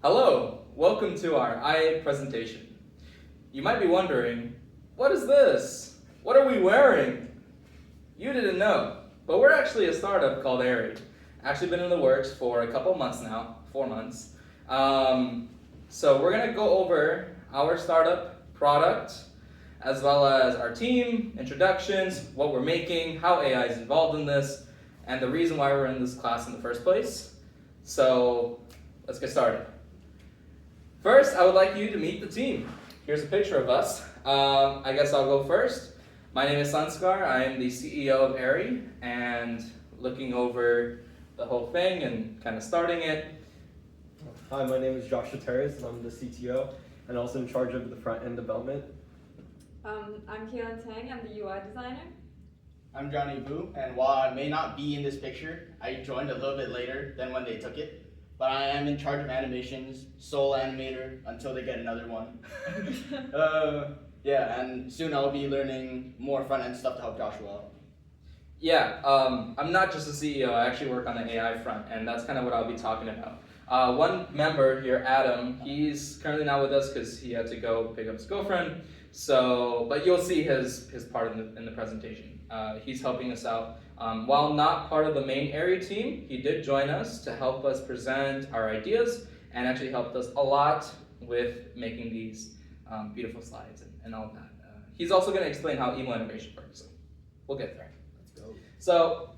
Hello, welcome to our Aery Presentation. You might be wondering, what is this? What are we wearing? You didn't know, but we're actually a startup called Aery. Actually been in the works for a couple months now, 4 months. So we're gonna go over our startup product, as well as our team, introductions, what we're making, how AI is involved in this, and the reason why we're in this class in the first place. So let's get started. First, I would like you to meet the team. Here's a picture of us. I guess I'll go first. My name is Sanskar. I am the CEO of Aery, and looking over the whole thing and kind of starting it. Hi, my name is Josh Terrace, and I'm the CTO and also in charge of the front-end development. I'm Keelan Tang, I'm the UI designer. I'm Johnny Boo, and while I may not be in this picture, I joined a little bit later than when they took it. But I am in charge of animations, sole animator, until they get another one. Yeah, and soon I'll be learning more front-end stuff to help Joshua out. Yeah, I'm not just a CEO, I actually work on the AI front, and that's kind of what I'll be talking about. One member here, Adam, he's currently not with us because he had to go pick up his girlfriend, but you'll see his part in the presentation. He's helping us out. While not part of the main Aery team, he did join us to help us present our ideas and actually helped us a lot with making these beautiful slides and all of that. He's also going to explain how email integration works, so we'll get there. Let's go. So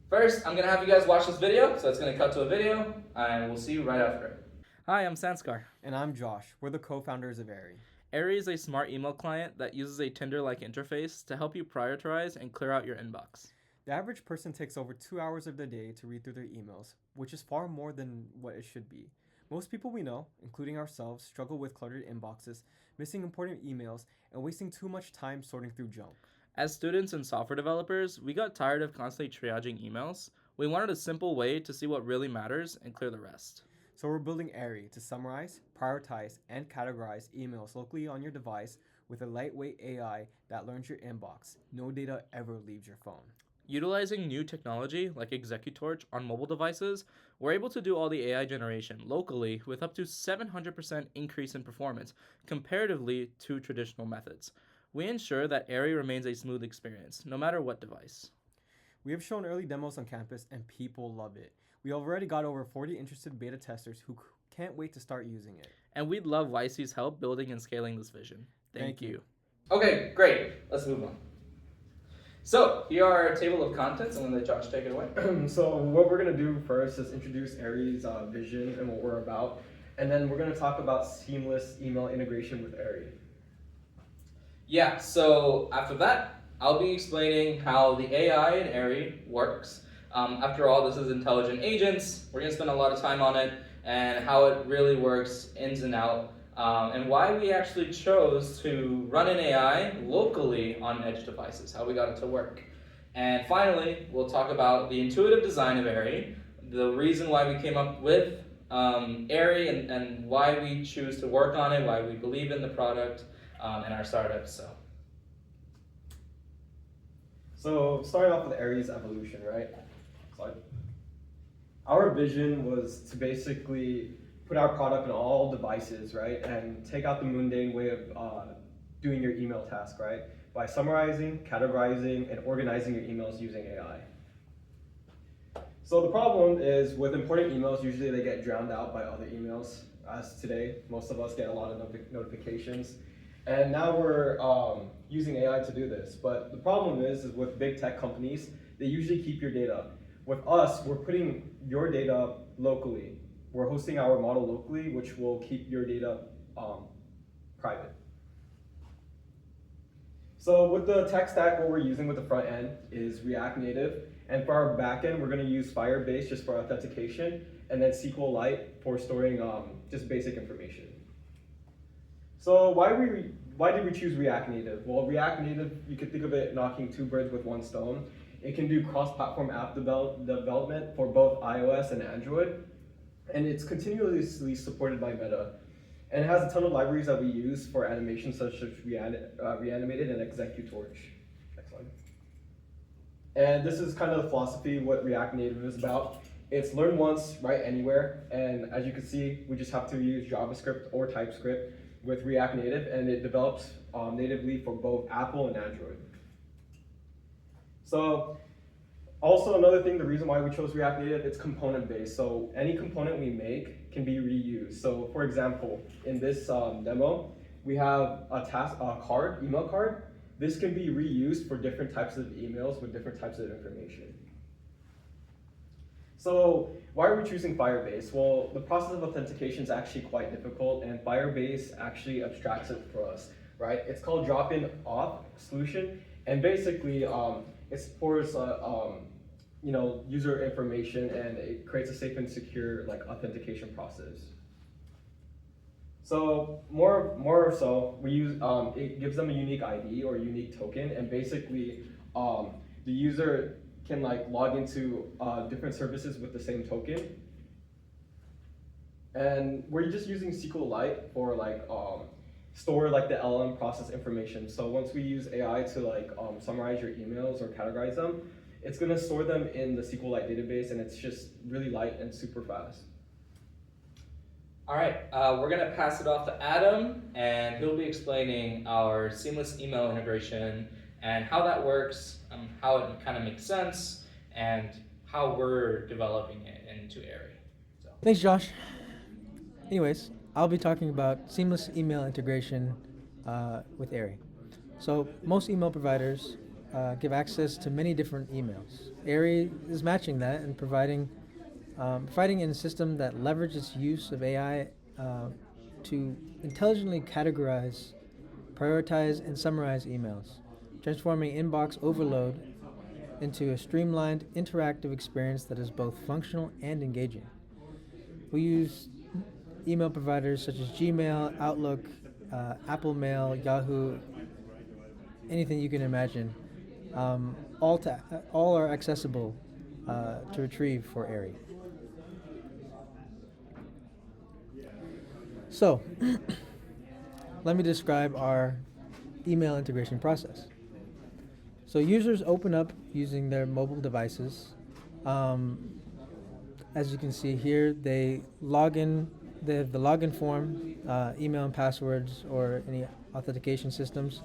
first, I'm going to have you guys watch this video, so it's going to cut to a video, and we'll see you right after it. Hi, I'm Sanskar. And I'm Josh. We're the co-founders of Aery. Aery is a smart email client that uses a Tinder-like interface to help you prioritize and clear out your inbox. The average person takes over 2 hours of their day to read through their emails, which is far more than what it should be. Most people we know, including ourselves, struggle with cluttered inboxes, missing important emails, and wasting too much time sorting through junk. As students and software developers, we got tired of constantly triaging emails. We wanted a simple way to see what really matters and clear the rest. So we're building Aery to summarize, prioritize, and categorize emails locally on your device with a lightweight AI that learns your inbox. No data ever leaves your phone. Utilizing new technology like Executorch on mobile devices, we're able to do all the AI generation locally with up to 700% increase in performance comparatively to traditional methods. We ensure that Aery remains a smooth experience, no matter what device. We have shown early demos on campus and people love it. We already got over 40 interested beta testers who can't wait to start using it. And we'd love YC's help building and scaling this vision. Thank you. you. Okay, great. Let's move on. So, here are our table of contents. I'm going to let Josh take it away. So what we're going to do first is introduce Aery's vision and what we're about. And then we're going to talk about seamless email integration with Aery. Yeah, so after that, I'll be explaining how the AI in Aery works. After all, this is intelligent agents. We're going to spend a lot of time on it and how it really works ins and out. And why we actually chose to run an AI locally on edge devices, how we got it to work. And finally, we'll talk about the intuitive design of Aery, the reason why we came up with Aery and why we choose to work on it, why we believe in the product and our startup. So starting off with Aery's evolution, right? Slide. Our vision was to basically put our product on all devices, right? And take out the mundane way of doing your email task, right? By summarizing, categorizing, and organizing your emails using AI. So the problem is with important emails, usually they get drowned out by other emails. As today, most of us get a lot of notifications. And now we're using AI to do this. But the problem is with big tech companies, they usually keep your data. With us, we're putting your data locally. We're hosting our model locally, which will keep your data private. So with the tech stack, what we're using with the front end is React Native. And for our back end, we're going to use Firebase just for authentication, and then SQLite for storing just basic information. So why did we choose React Native? Well, React Native, you could think of it knocking 2 birds with 1 stone. It can do cross-platform app development for both iOS and Android. And it's continuously supported by Meta. And it has a ton of libraries that we use for animations such as Reanimated and Executorch. Next slide. And this is kind of the philosophy, what React Native is about. It's learn once, write anywhere, and as you can see, we just have to use JavaScript or TypeScript with React Native, and it develops natively for both Apple and Android. So also another thing, the reason why we chose React Native, it's component based. So any component we make can be reused. So for example, in this demo, we have a card, email card. This can be reused for different types of emails with different types of information. So why are we choosing Firebase? Well, the process of authentication is actually quite difficult, and Firebase actually abstracts it for us, right? It's called drop-in auth solution, and basically it stores user information, and it creates a safe and secure authentication process. So more so, we use it gives them a unique ID or a unique token, and basically the user can log into different services with the same token. And we're just using SQLite for store the LLM process information. So once we use AI to summarize your emails or categorize them, it's gonna store them in the SQLite database, and it's just really light and super fast. All right, we're gonna pass it off to Adam, and he'll be explaining our seamless email integration and how that works, how it kind of makes sense, and how we're developing it into Aery. So. Thanks, Josh. Anyways, I'll be talking about seamless email integration with Aery. So most email providers give access to many different emails. Aery is matching that and providing in a system that leverages use of AI to intelligently categorize, prioritize, and summarize emails, transforming inbox overload into a streamlined, interactive experience that is both functional and engaging. We use email providers such as Gmail, Outlook, Apple Mail, Yahoo, anything you can imagine. All are accessible to retrieve for Aery. So, let me describe our email integration process. So users open up using their mobile devices. As you can see here, they log in. They have the login form, email and passwords, or any authentication systems.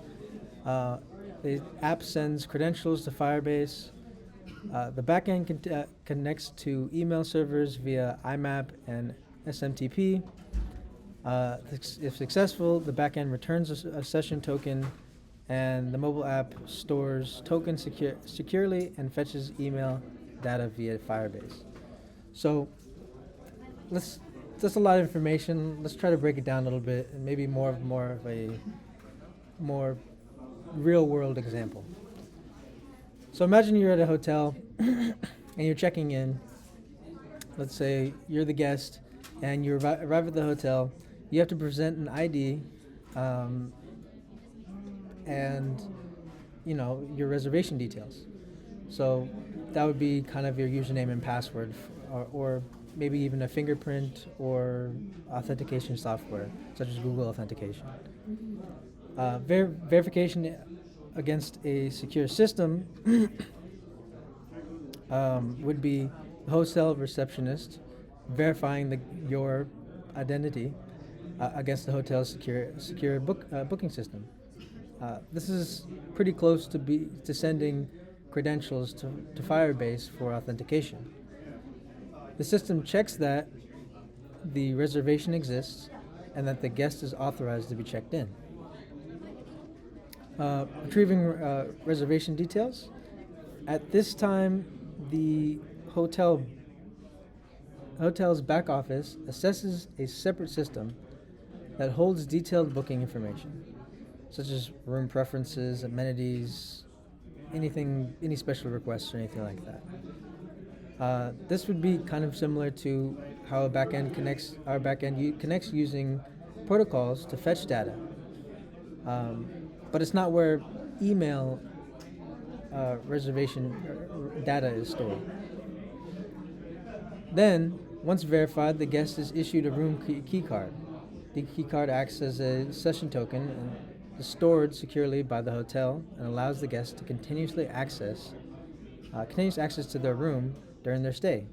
The app sends credentials to Firebase. The backend connects to email servers via IMAP and SMTP. If successful, the backend returns a session token, and the mobile app stores tokens securely and fetches email data via Firebase. So that's a lot of information. Let's try to break it down a little bit, and maybe more of a more real-world example. So imagine you're at a hotel and you're checking in. Let's say you're the guest and you arrive at the hotel. You have to present an ID and your reservation details. So that would be kind of your username and password, or maybe even a fingerprint or authentication software such as Google Authentication. Verification against a secure system would be the hotel receptionist verifying your identity against the hotel's secure booking system. This is pretty close to sending credentials to Firebase for authentication. The system checks that the reservation exists and that the guest is authorized to be checked in. Retrieving reservation details. At this time, the hotel's back office assesses a separate system that holds detailed booking information, such as room preferences, amenities, any special requests or anything like that. This would be kind of similar to how our backend connects using protocols to fetch data. But it's not where email reservation data is stored. Then, once verified, the guest is issued a room key card. The key card acts as a session token and is stored securely by the hotel and allows the guest to continuous access to their room during their stay.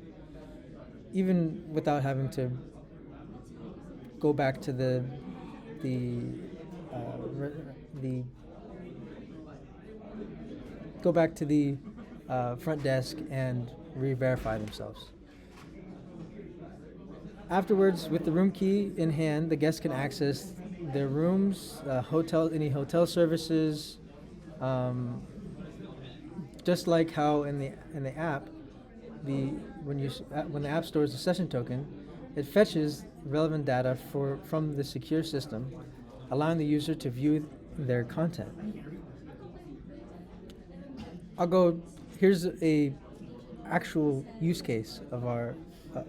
even without having to go back to the the go back to the front desk and re-verify themselves. Afterwards, with the room key in hand, the guest can access their rooms, any hotel services, um, just like how in the app, when the app stores the session token, it fetches relevant data from the secure system, allowing the user to view their content. Here's a actual use case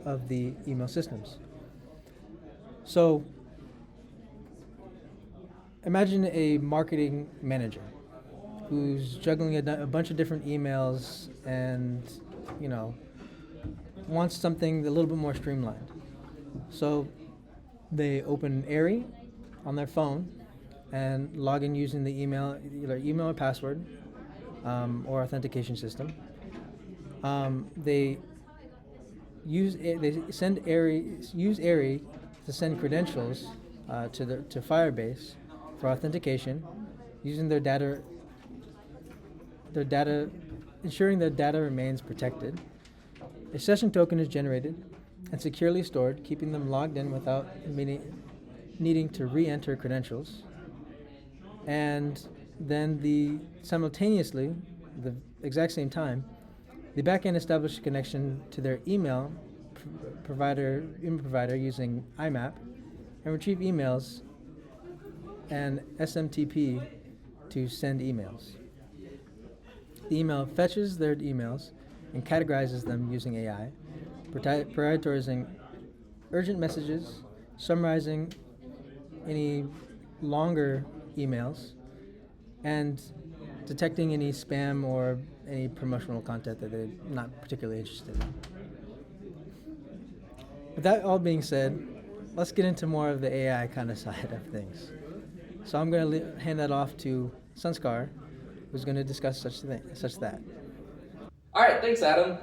of the email systems. So imagine a marketing manager who's juggling a bunch of different emails and, wants something a little bit more streamlined. So they open Aery on their phone and log in using the either email or password, or authentication system. They use Aery to send credentials to Firebase for authentication, using their data, ensuring their data remains protected. A session token is generated and securely stored, keeping them logged in without needing to re-enter credentials. And then simultaneously, the exact same time, the backend establishes a connection to their email provider using IMAP and retrieve emails and SMTP to send emails. The email fetches their emails and categorizes them using AI, prioritizing urgent messages, summarizing any longer emails, and detecting any spam or any promotional content that they're not particularly interested in. With that all being said, let's get into more of the AI kind of side of things. So I'm going to hand that off to Sanskar, who's going to discuss such that. All right, thanks, Adam.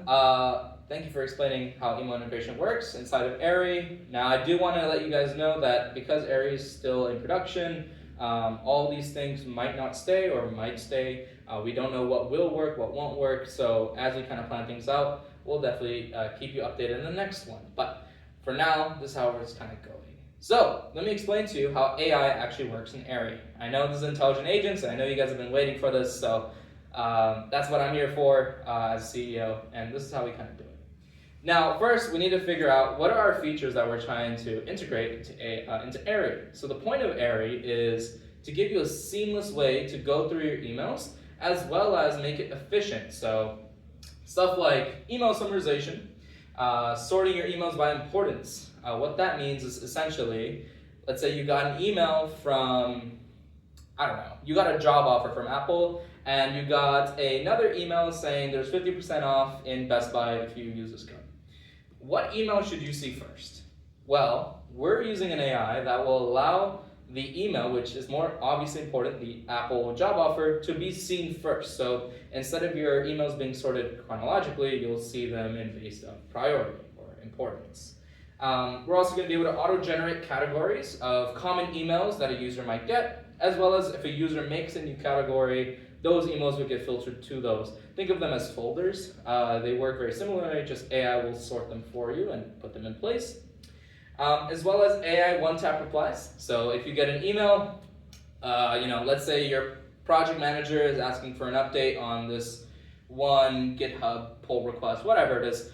Thank you for explaining how email integration works inside of Aery. Now, I do want to let you guys know that because Aery is still in production, all these things might not stay or might stay. We don't know what will work, what won't work. So as we kind of plan things out, we'll definitely keep you updated in the next one. But for now, this is how it's kind of going. So let me explain to you how AI actually works in Aery. I know this is intelligent agents, and I know you guys have been waiting for this. So that's what I'm here for as CEO, and this is how we kind of do it. Now, first, we need to figure out what are our features that we're trying to integrate into Aery. So the point of Aery is to give you a seamless way to go through your emails, as well as make it efficient. So stuff like email summarization, sorting your emails by importance. What that means is essentially, let's say you got an email from, you got a job offer from Apple, and you got another email saying there's 50% off in Best Buy if you use this code. What email should you see first? Well, we're using an AI that will allow the email, which is more obviously important, the Apple job offer, to be seen first. So instead of your emails being sorted chronologically, you'll see them in based on priority or importance. We're also going to be able to auto-generate categories of common emails that a user might get, as well as if a user makes a new category, those emails will get filtered to those. Think of them as folders. They work very similarly, just AI will sort them for you and put them in place. As well as AI one-tap replies. So if you get an email, let's say your project manager is asking for an update on this one GitHub pull request, whatever it is,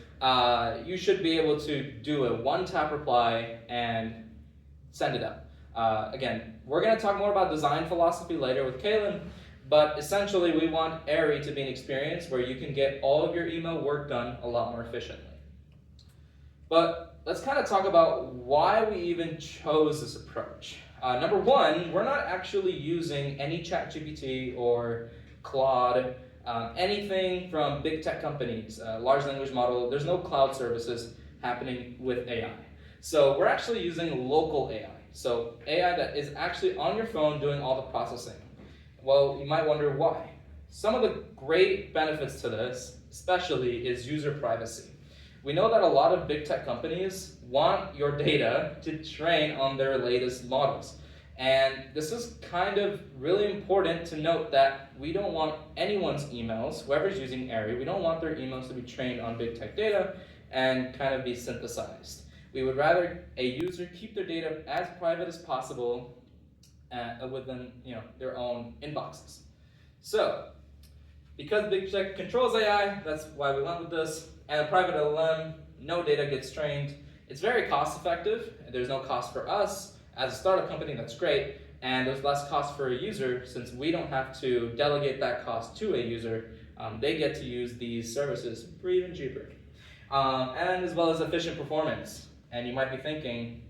you should be able to do a one-tap reply and send it out. Again, we're going to talk more about design philosophy later with Kaylin, but essentially we want Aery to be an experience where you can get all of your email work done a lot more efficiently. But let's kind of talk about why we even chose this approach. Number one, we're not actually using any ChatGPT or Claude, anything from big tech companies, large language model. There's no cloud services happening with AI. So we're actually using local AI. So AI that is actually on your phone doing all the processing. Well, you might wonder why. Some of the great benefits to this, especially, is user privacy. We know that a lot of big tech companies want your data to train on their latest models. And this is kind of really important to note that we don't want anyone's emails, whoever's using Aery, we don't want their emails to be trained on big tech data and kind of be synthesized. We would rather a user keep their data as private as possible within their own inboxes. So, because big tech controls AI, that's why we went with this, and a private LLM, no data gets trained. It's very cost effective, and there's no cost for us. As a startup company, that's great, and there's less cost for a user since we don't have to delegate that cost to a user. They get to use these services for even cheaper. And as well as efficient performance. And you might be thinking,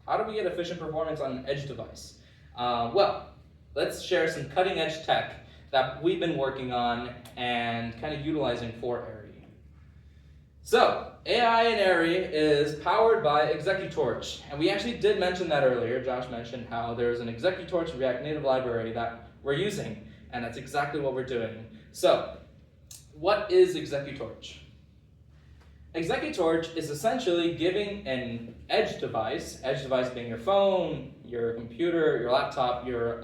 how do we get efficient performance on an edge device? Well, let's share some cutting edge tech that we've been working on and kind of utilizing for Aery. So, AI in Aery is powered by ExecuTorch. And we actually did mention that earlier. Josh mentioned how there's an ExecuTorch React Native library that we're using, and that's exactly what we're doing. So, what is ExecuTorch? ExecuTorch is essentially giving an edge device being your phone, your computer, your laptop, your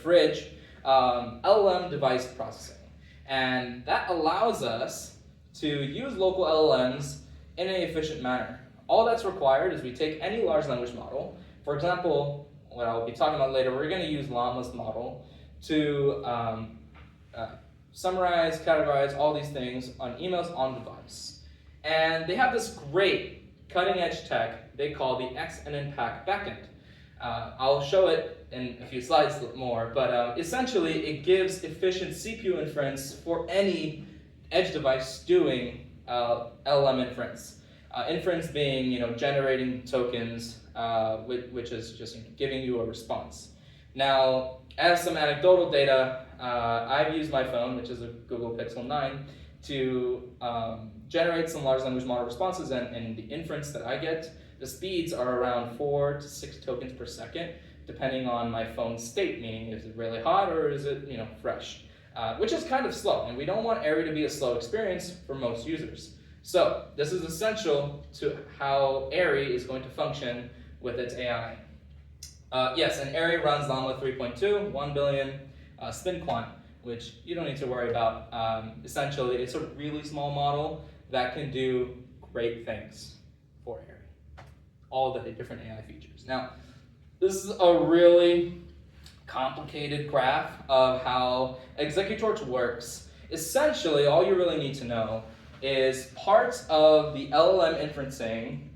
fridge, LLM device processing. And that allows us to use local LLMs in an efficient manner. All that's required is we take any large language model. For example, what I'll be talking about later, we're going to use Llama's model to summarize, categorize all these things on emails on device. And they have this great cutting edge tech they call the XNN Pack backend. I'll show it in a few slides more, but essentially it gives efficient CPU inference for any edge device doing LLM inference. Inference being generating tokens, which is just giving you a response. Now, as some anecdotal data, I've used my phone, which is a Google Pixel 9, to generate some large language model responses, and the inference that I get, the speeds are around 4 to 6 tokens per second, depending on my phone's state, meaning is it really hot or is it fresh, which is kind of slow, and we don't want Aery to be a slow experience for most users. So this is essential to how Aery is going to function with its AI. Yes, and Aery runs Llama 3.2, 1 billion spin quant, which you don't need to worry about. Essentially, it's a really small model that can do great things for Aery. All the different AI features. Now, this is a really complicated graph of how ExecuTorch works. Essentially, all you really need to know is parts of the LLM inferencing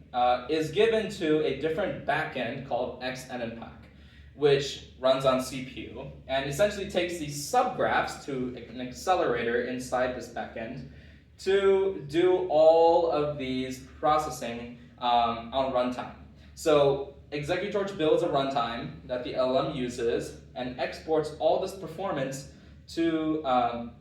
is given to a different backend called XNNPack, which runs on CPU, and essentially takes these subgraphs to an accelerator inside this backend to do all of these processing on runtime. So ExecuTorch builds a runtime that the LLM uses and exports all this performance to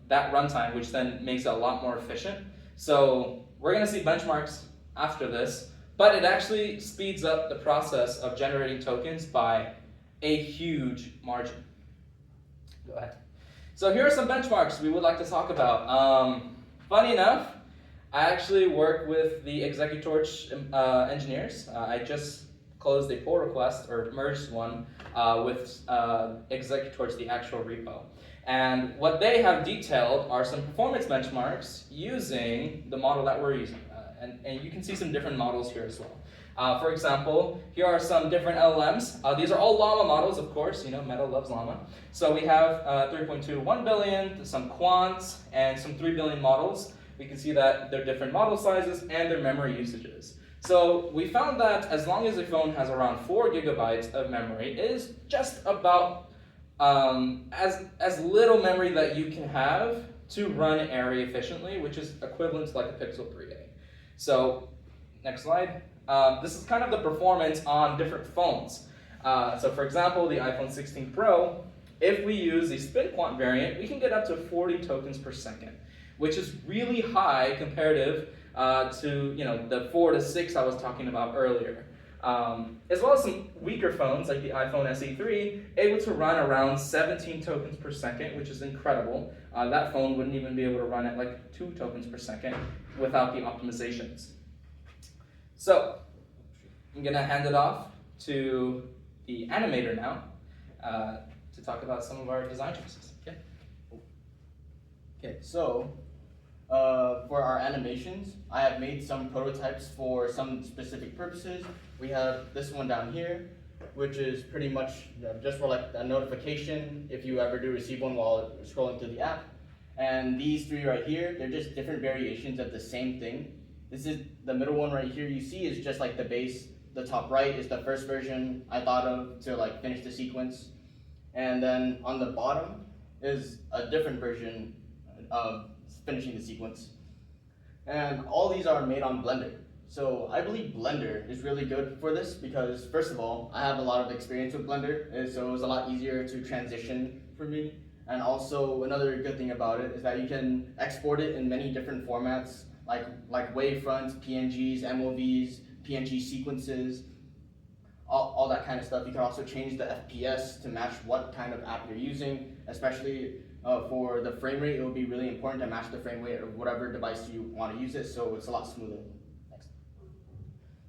that runtime, which then makes it a lot more efficient. So we're going to see benchmarks after this, but it actually speeds up the process of generating tokens by a huge margin. Go ahead. So here are some benchmarks we would like to talk about. Funny enough, I actually work with the ExecuTorch engineers. I just closed a pull request, or merged one, with ExecuTorch, the actual repo. And what they have detailed are some performance benchmarks using the model that we're using. And you can see some different models here as well. For example, here are some different LLMs. These are all Llama models, of course. Meta loves Llama. So we have 3.2, 1 billion, some quants, and some 3 billion models. We can see that they're different model sizes and their memory usages. So we found that as long as a phone has around 4 gigabytes of memory, it is just about as little memory that you can have to run Aery efficiently, which is equivalent to like a Pixel 3a. So next slide. This is kind of the performance on different phones. So for example, the iPhone 16 Pro, if we use the spin quant variant, we can get up to 40 tokens per second, which is really high comparative to the 4 to 6 I was talking about earlier. as well as some weaker phones like the iPhone SE3, able to run around 17 tokens per second, which is incredible. That phone wouldn't even be able to run at like 2 tokens per second without the optimizations. So, I'm gonna hand it off to the animator now to talk about some of our design choices. Okay. Okay, so for our animations, I have made some prototypes for some specific purposes. We have this one down here, which is pretty much just for like a notification if you ever do receive one while scrolling through the app. And these three right here, they're just different variations of the same thing. This is the middle one right here you see is just like the base. The top right is the first version I thought of to like finish the sequence. And then on the bottom is a different version of finishing the sequence. And all these are made on Blender. So I believe Blender is really good for this because first of all, I have a lot of experience with Blender, and so it was a lot easier to transition for me. And also another good thing about it is that you can export it in many different formats like wavefronts, PNGs, MOVs, PNG sequences, all that kind of stuff. You can also change the FPS to match what kind of app you're using, especially for the frame rate. It would be really important to match the frame rate of whatever device you want to use it, so it's a lot smoother. Next.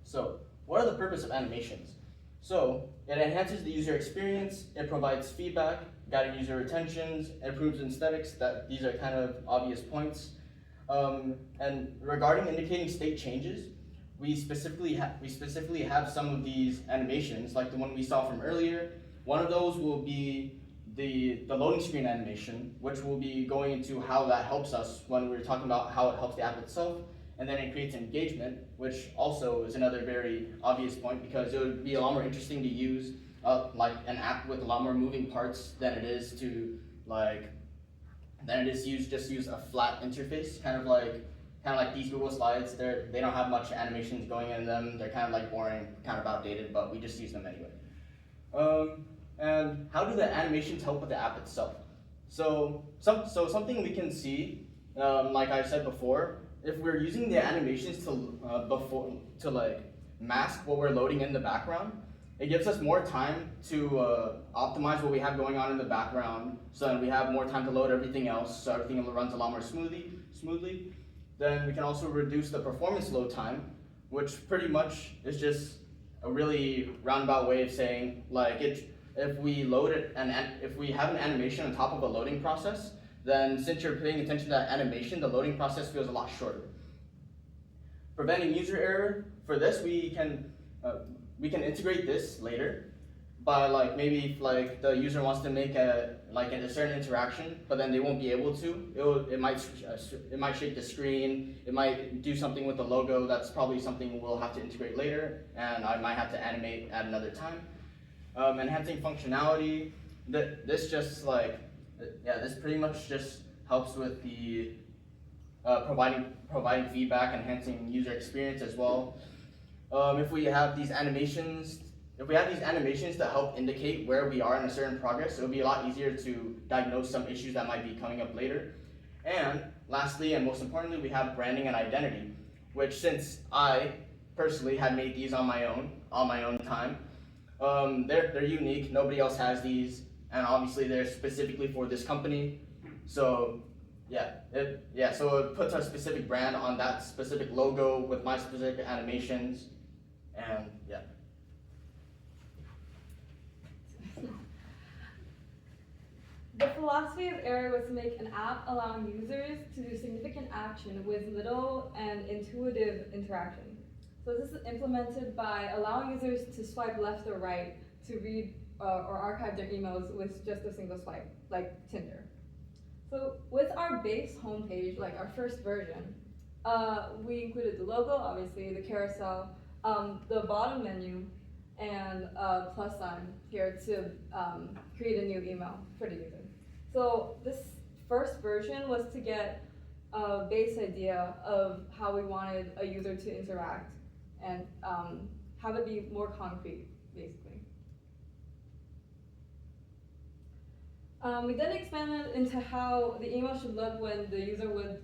So, what are the purpose of animations? So, it enhances the user experience, it provides feedback, guiding user retentions, improves aesthetics. These are kind of obvious points. And regarding indicating state changes, we specifically have some of these animations, like the one we saw from earlier. One of those will be the loading screen animation, which will be going into how that helps us when we're talking about how it helps the app itself. And then it creates engagement, which also is another very obvious point because it would be a lot more interesting to use like an app with a lot more moving parts than it is to just use a flat interface, kind of like these Google Slides. They don't have much animations going in them. They're kind of like boring, kind of outdated, but we just use them anyway. And how do the animations help with the app itself? So something we can see, like I said before, if we're using the animations to like mask what we're loading in the background, it gives us more time to optimize what we have going on in the background, so that we have more time to load everything else, so everything runs a lot more smoothly. Then we can also reduce the performance load time, which pretty much is just a really roundabout way of saying like if we load it and if we have an animation on top of a loading process, then since you're paying attention to that animation, the loading process feels a lot shorter. Preventing user error, for this we can integrate this later by like maybe if like the user wants to make a certain interaction, but then they won't be able to. It might shake the screen. It might do something with the logo. That's probably something we'll have to integrate later, and I might have to animate at another time. Enhancing functionality. This pretty much just helps with the providing feedback, enhancing user experience as well. If we have these animations that help indicate where we are in a certain progress, it'll be a lot easier to diagnose some issues that might be coming up later. And lastly, and most importantly, we have branding and identity, which since I personally had made these on my own time, they're unique. Nobody else has these, and obviously they're specifically for this company. So so it puts our specific brand on that specific logo with my specific animations, and yeah. The philosophy of Aery was to make an app allowing users to do significant action with little and intuitive interaction. So this is implemented by allowing users to swipe left or right to read or archive their emails with just a single swipe, like Tinder. So with our base homepage, like our first version, we included the logo, obviously, the carousel, the bottom menu, and a plus sign here to create a new email for the user. So this first version was to get a base idea of how we wanted a user to interact and have it be more concrete, basically. We then expanded into how the email should look when the user would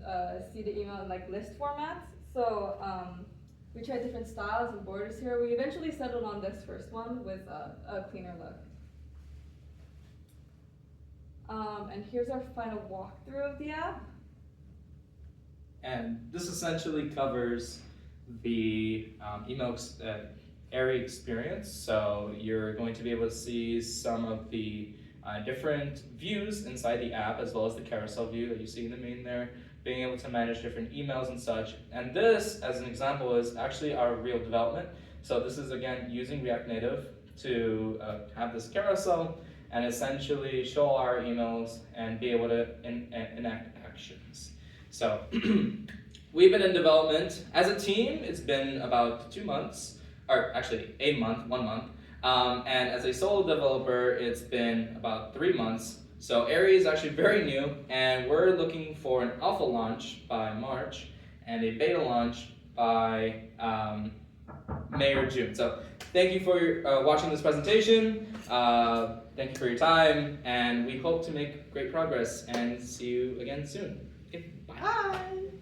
see the email in like list formats. So We tried different styles and borders here. We eventually settled on this first one with a cleaner look. And here's our final walkthrough of the app. And this essentially covers the Aery experience. So you're going to be able to see some of the different views inside the app, as well as the carousel view that you see in the main there, being able to manage different emails and such. And this, as an example, is actually our real development. So this is, again, using React Native to have this carousel and essentially show our emails and be able to enact actions. So we've been in development as a team. It's been about 2 months, or actually 1 month. And as a solo developer, it's been about 3 months. So Aery is actually very new, and we're looking for an alpha launch by March and a beta launch by May or June. So thank you for watching this presentation. Thank you for your time, and we hope to make great progress and see you again soon. Okay, bye.